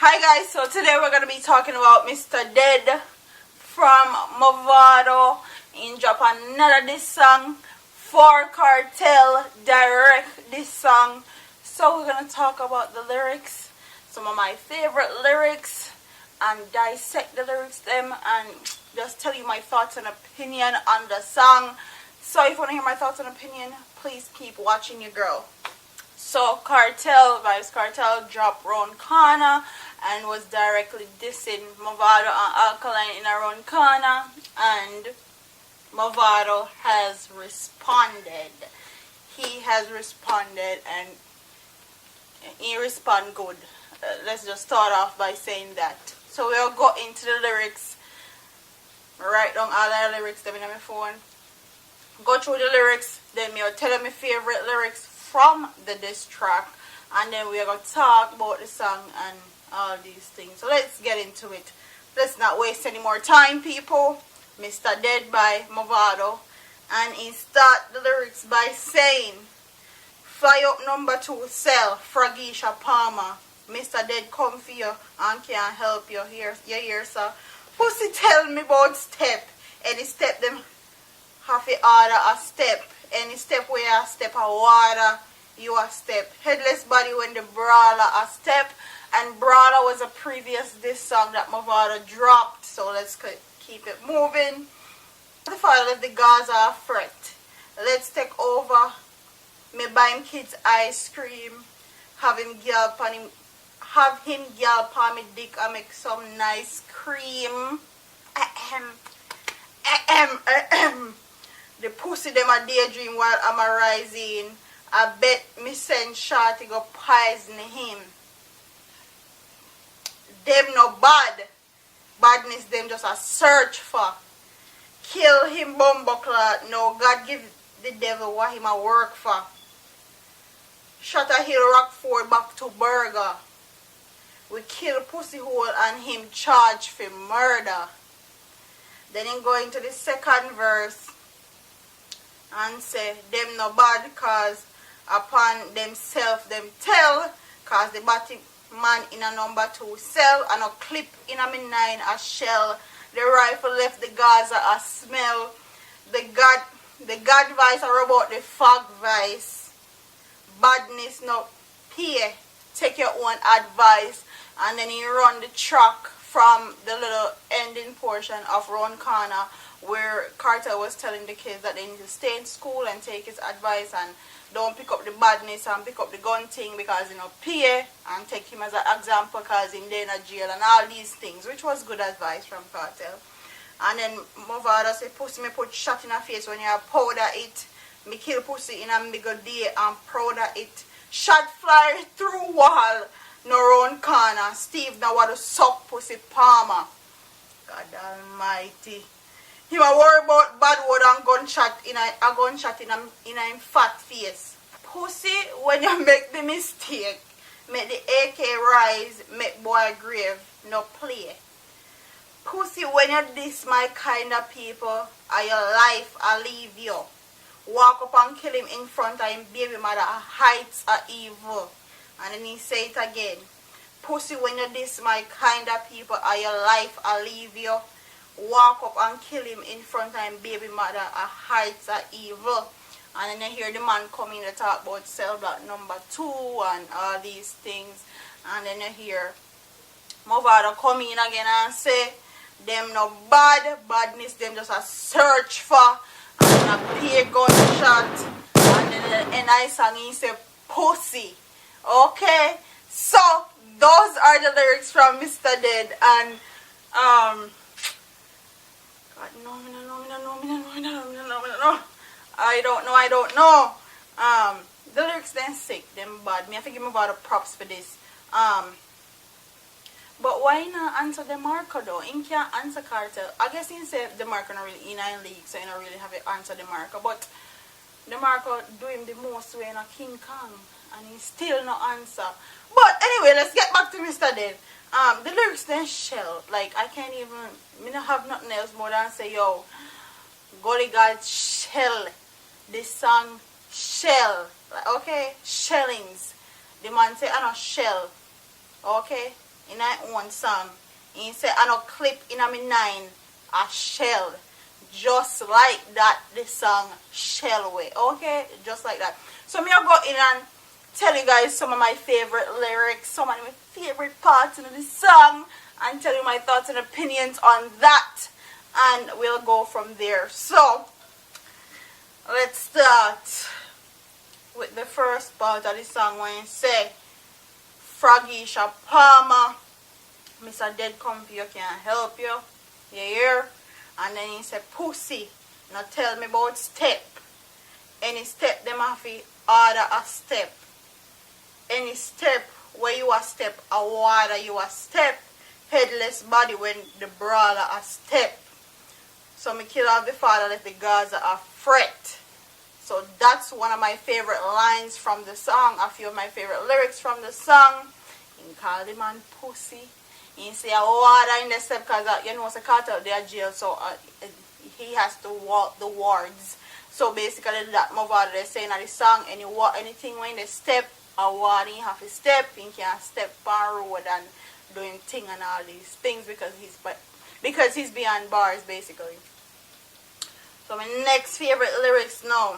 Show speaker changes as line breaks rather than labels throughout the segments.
Hi guys, so today we're going to be talking about Mr. Dead from Movado. In Japan, another this song for Kartel direct this song. So we're going to talk about the lyrics, some of my favorite lyrics, and dissect the lyrics them and just tell you my thoughts and opinion on the song. So if you want to hear my thoughts and opinion, please keep watching your girl. So Kartel, Vibes Kartel dropped Ron Kana and was directly dissing Movado and Alkaline in a Ron Kana, and Movado has responded. He has responded and he responded good. Let's just start off by saying that. So we'll go into the lyrics. Write down all the lyrics them in my phone. Go through the lyrics, then I'll tell you my favorite lyrics from the diss track, and then we're going to talk about the song and all these things. So let's get into it. Let's not waste any more time, people. Mr. Dead by Movado, and he start the lyrics by saying, fly up number 2, sell, Fragisha Palmer. Mr. Dead come for you and can't help you. Here, you hear, sir. Pussy tell me about step. Any step them have to order a step. Any step where you step a water, you a step. Headless body when the brawler a step. And Brawler was a previous diss song that Movado dropped. So let's keep it moving. The father of the Gaza a fret. Let's take over. Me buy him kids ice cream. Have him gyal pan me dick and make some nice cream. The pussy them a daydream while I'm a rising. I bet me send Shorty go poison him. Them no bad. Badness them just a search for. Kill him bumbleclot. No, God give the devil what him a work for. Shot a hill Rockford back to Burger. We kill pussy hole and him charged for murder. Then him go into the second verse and say them no bad cause upon themself them tell, cause the batty man in a number 2 cell and a clip in a me 9 a shell. The rifle left the Gaza a smell. The God vice are about the fog vice. Badness no pay. Take your own advice. And then he run the track from the little ending portion of Ron Kana, where Kartel was telling the kids that they need to stay in school and take his advice and don't pick up the badness and pick up the gun thing because you know peer, and take him as an example because in there in a jail and all these things, which was good advice from Kartel. And then Movado say pussy me put shot in her face when you powder it. Me kill pussy in a bigger day and powder it. Shot fly through wall. No round corner. Steve now want to suck pussy Palmer. God almighty. He was worried about bad word and gunshot in a fat face. Pussy, when you make the mistake, make the AK rise, make boy grave, no play. Pussy, when you diss my kind of people, and your life I leave you. Walk up and kill him in front of him baby mother, heights are evil. And then he say it again. Pussy, when you diss my kind of people, and your life I leave you. Walk up and kill him in front of him baby mother, a heights are evil. And then you hear the man coming to talk about cell block number 2 and all these things. And then you hear Movado come in again and say them no badness them just a search for and a pay gunshot. And then the NI song he say pussy. Okay, so those are the lyrics from Mr. Dead. And I don't know. The lyrics then sick, them bad. Me I think give Movado props for this. But why not answer the marker though? He can't answer Kartel. I guess he said the marker not really in a league, so he don't really have to answer the marker. But the marker do him the most way in a King Kong, and he still no answer. But anyway, let's get back to Mr. Dead. The lyrics then shell. Like I can't even, me not have nothing else more than say yo, Golly God shell. This song shell. Like, okay, shellings. The man say I not shell. Okay, in my own song. He say, I no clip in a me nine a shell. Just like that, the song Shell Way. Okay? Just like that. So me I'll go in and tell you guys some of my favorite lyrics, some of my favorite parts of the song, and tell you my thoughts and opinions on that. And we'll go from there. So, let's start with the first part of the song when you say, Froggisha Palmer, Mr. Dead Comfy, you can't help you. You hear? And then he say, Pussy, now tell me about step. Any step them have to order a step. Any step where you a step, a water you a step. Headless body when the brawler a step. So me kill off the father, let the Gaza a fret. So that's one of my favorite lines from the song. A few of my favorite lyrics from the song. He call the man pussy. He say a water in the step because you know it's a Kartel there jail, so he has to walk the wards. So basically that Movado they're saying at the song, anything when they step, a water you have to step, you can't step on road and doing thing and all these things because he's beyond bars basically. So my next favorite lyrics now,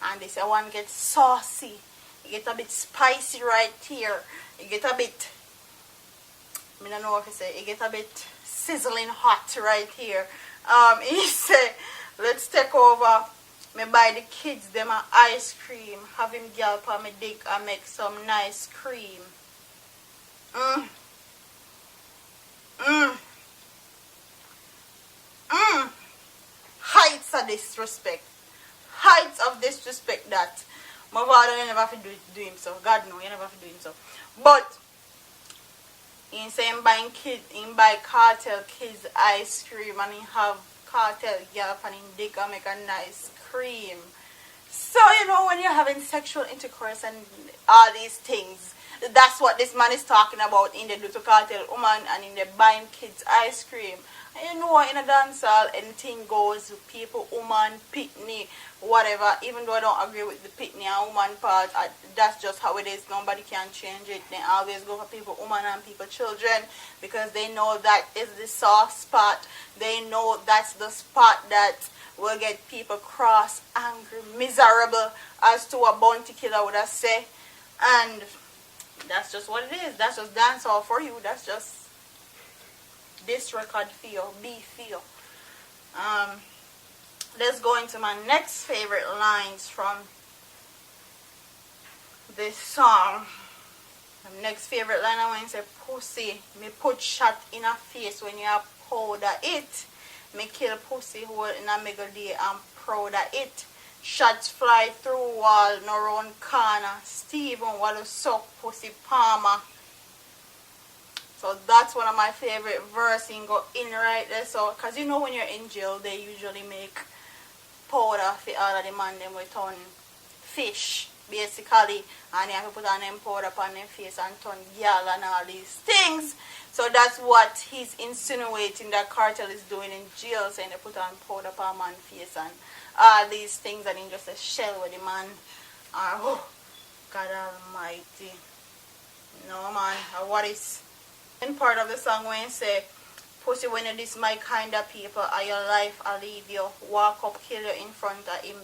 and this one gets saucy, you get a bit spicy right here, you get a bit, I don't know if you say, it get a bit sizzling hot right here. He say, let's take over. Me buy the kids them a ice cream. Have him girl pa me dick and make some nice cream. Heights of disrespect. Heights of disrespect that. Movado you never have to do him so. God no, you never have to do him so. But he say him buy Kartel kids ice cream and he have Kartel girl and him dick and make a nice cream. So you know when you're having sexual intercourse and all these things, that's what this man is talking about in the do to Kartel woman and in the buying kids ice cream. And you know in a dance hall anything goes, people, woman, pitney, whatever, even though I don't agree with the pitney and woman part, that's just how it is. Nobody can change it. They always go for people, woman and people, children, because they know that is the soft spot. They know that's the spot that will get people cross, angry, miserable, as to a bounty killer would have say. And that's just what it is. That's just dance hall for you. That's just this record feel, B feel. Let's go into my next favorite lines from this song. The next favorite line I want to say, pussy, me put shot in a face when you have powder it. Me kill pussy hole in a mega day, I'm proud of it. Shots fly through wall, no round corner. Steven wanna suck pussy palmer. So that's one of my favorite verses go in right there. So, cause you know when you're in jail, they usually make powder for all of the man them with turn fish, basically, and you have to put on them powder upon their face and turn girl and all these things. So that's what he's insinuating that Kartel is doing in jail, saying they put on powder upon man's face and all these things, and in just a shell with the man. Oh, God Almighty. No man, what is in part of the song when you say, pussy when you this my kind of people, are your life I'll leave you. Walk up, kill you in front of him.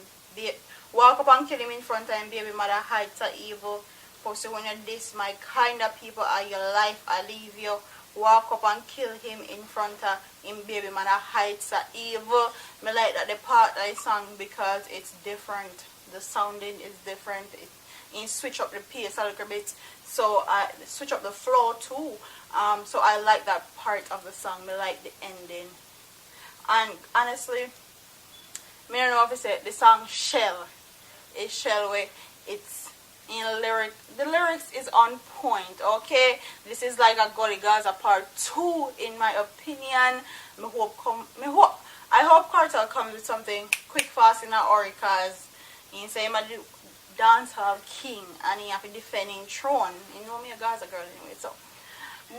Walk up and kill him in front of him, baby mother heights are evil. Pussy when you this my kind of people, are your life I'll leave you. Walk up and kill him in front of him, baby mother heights are evil. Me like that the part I sung because it's different. The sounding is different. It switch up the pace a little bit. So I switch up the flow too. So I like that part of the song. Me like the ending. And honestly, me don't know if it's the song Shell. It's Shell way. It's in lyric. The lyrics is on point. Okay, this is like a Gully Gaza part 2 in my opinion. I hope Kartel comes with something quick, fast in a hurry, cause he say him a dancehall king and he have to defend his throne. You know me a Gaza girl anyway, so.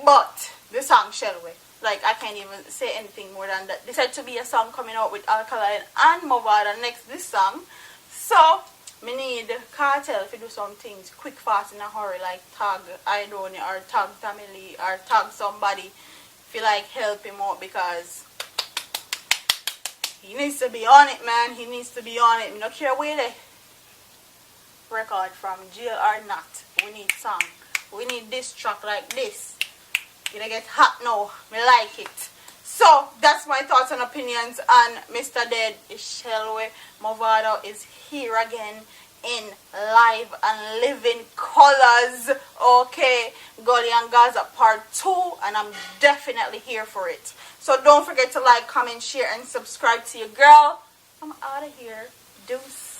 But the song Shellway, like I can't even say anything more than that. They said to be a song coming out with Alkaline and Movado next this song. So Me need Kartel to do some things quick, fast, in a hurry, like tag Idonia or tag Tamili or tag somebody. Feel like help him out because he needs to be on it, man. He needs to be on it. Me not care where they record from, jail or not. We need song. We need this track like this. Gonna get hot now. Me like it. So that's my thoughts and opinions on Mr. Dead Shelwe. Movado is here again in live and living colors. Okay, Gully and Gaza part 2, and I'm definitely here for it. So don't forget to like, comment, share, and subscribe to your girl. I'm out of here. Deuce.